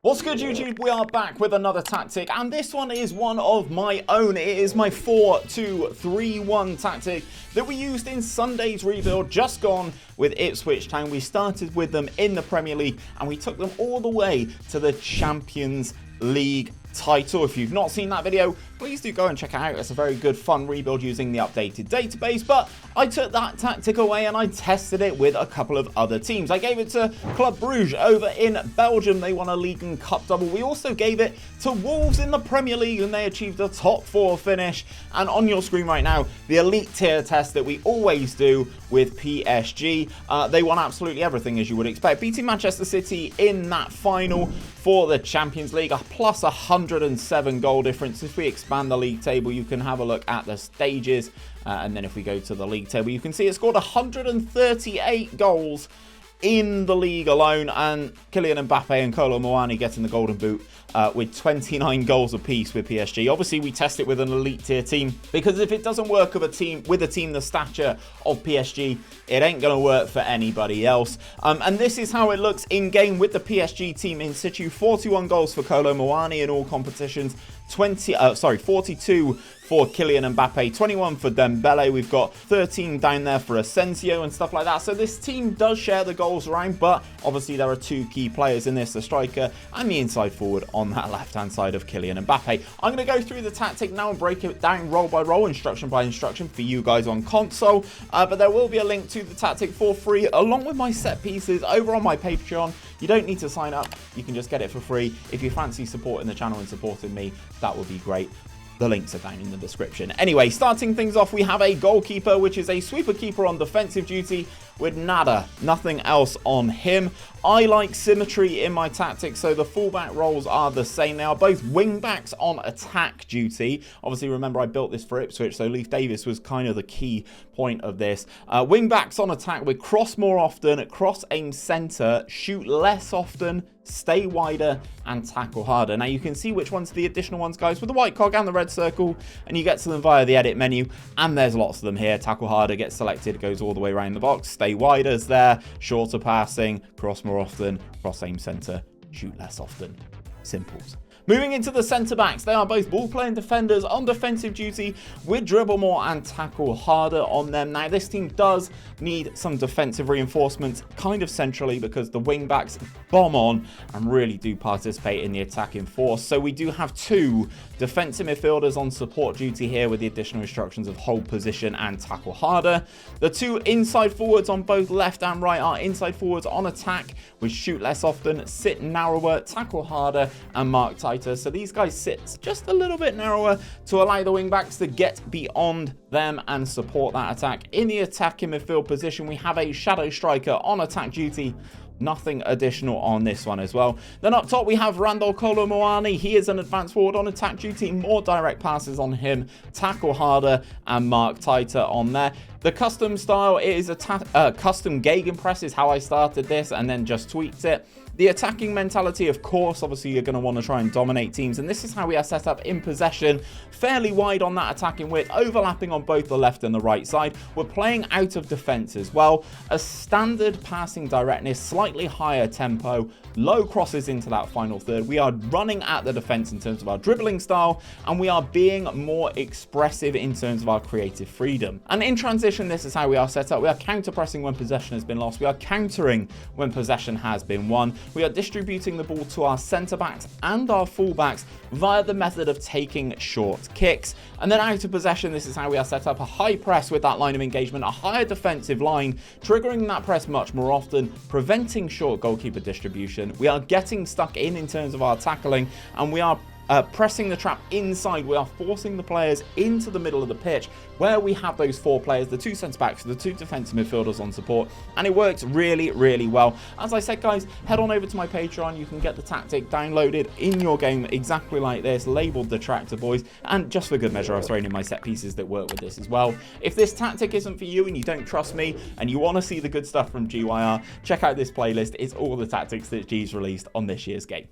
What's good, YouTube? We are back with another tactic, and this one is one of my own. It is my 4-2-3-1 tactic that we used in Sunday's rebuild just gone with Ipswich Town. We started with them in the Premier League and we took them all the way to the Champions League title. If you've not seen that video, please do go and check it out. It's a very good fun rebuild using the updated database, but I took that tactic away and I tested it with a couple of other teams. I gave it to Club Brugge over in Belgium. They won a League and Cup double. We also gave it to Wolves in the Premier League and they achieved a top 4 finish. And on your screen right now, the elite tier test that we always do with PSG. They won absolutely everything, as you would expect, beating Manchester City in that final for the Champions League, a plus 107 goal difference. If we expand the league table, you can have a look at the stages, and then if we go to the league table, you can see it scored 138 goals in the league alone, and Kylian Mbappe and 𝘼𝙗𝙤𝙪 𝙈𝙚 getting the golden boot with 29 goals apiece with PSG. Obviously, we test it with an elite tier team, because if it doesn't work with a team the stature of PSG, it ain't going to work for anybody else. And this is how it looks in game with the PSG team in situ. 41 goals for 𝘼𝙗𝙤𝙪 𝙈𝙚 in all competitions. 42 for Kylian Mbappe, 21 for Dembele. We've got 13 down there for Asensio and stuff like that. So this team does share the goals around, but obviously there are two key players in this, the striker and the inside forward on that left-hand side of Kylian Mbappe. I'm going to go through the tactic now and break it down role by role, instruction by instruction for you guys on console. But there will be a link to the tactic for free, along with my set pieces over on my Patreon. You don't need to sign up. You can just get it for free. If you fancy supporting the channel and supporting me, that would be great. The links are down in the description. Anyway, starting things off, we have a goalkeeper, which is a sweeper keeper on defensive duty with nothing else on him. I like symmetry in my tactics, so the fullback roles are the same. They are both wing backs on attack duty. Obviously, remember I built this for Ipswich, so Leif Davis was kind of the key point of this. Wing backs on attack with cross more often, cross aim centre, shoot less often, stay wider, and tackle harder. Now you can see which ones are the additional ones, guys, with the white cog and the red circle, and you get to them via the edit menu, and there's lots of them here. Tackle harder gets selected, goes all the way around the box. Stay wider's there, shorter passing, cross more often, cross aim centre, shoot less often. Simples. Moving into the centre-backs, they are both ball-playing defenders on defensive duty with dribble more and tackle harder on them. Now, this team does need some defensive reinforcements kind of centrally, because the wing-backs bomb on and really do participate in the attacking force. So we do have two defensive midfielders on support duty here with the additional instructions of hold position and tackle harder. The two inside forwards on both left and right are inside forwards on attack, which shoot less often, sit narrower, tackle harder, and mark tighter. So these guys sit just a little bit narrower to allow the wing backs to get beyond them and support that attack. In the attacking midfield position, we have a shadow striker on attack duty. Nothing additional on this one as well. Then up top, we have Randall 𝘼𝙗𝙤𝙪 𝙈𝙚. He is an advanced forward on attack duty. More direct passes on him. Tackle harder and mark tighter on there. The custom style is a custom gegenpress is how I started this and then just tweaked it. The attacking mentality, of course, obviously you're going to want to try and dominate teams, and this is how we are set up in possession, fairly wide on that attacking width, overlapping on both the left and the right side. We're playing out of defense as well. A standard passing directness, slightly higher tempo, low crosses into that final third. We are running at the defense in terms of our dribbling style, and we are being more expressive in terms of our creative freedom. And in transition, this is how we are set up. We are counter pressing when possession has been lost. We are countering when possession has been won. We are distributing the ball to our centre-backs and our full-backs via the method of taking short kicks. And then out of possession, this is how we are set up. A high press with that line of engagement, a higher defensive line, triggering that press much more often, preventing short goalkeeper distribution. We are getting stuck in terms of our tackling, and we are pressing the trap inside. We are forcing the players into the middle of the pitch where we have those four players, the two centre-backs, the two defensive midfielders on support, and it works really, really well. As I said, guys, head on over to my Patreon. You can get the tactic downloaded in your game exactly like this, labelled the Tractor Boys, and just for good measure, I've thrown in my set pieces that work with this as well. If this tactic isn't for you and you don't trust me and you want to see the good stuff from GYR, check out this playlist. It's all the tactics that G's released on this year's game.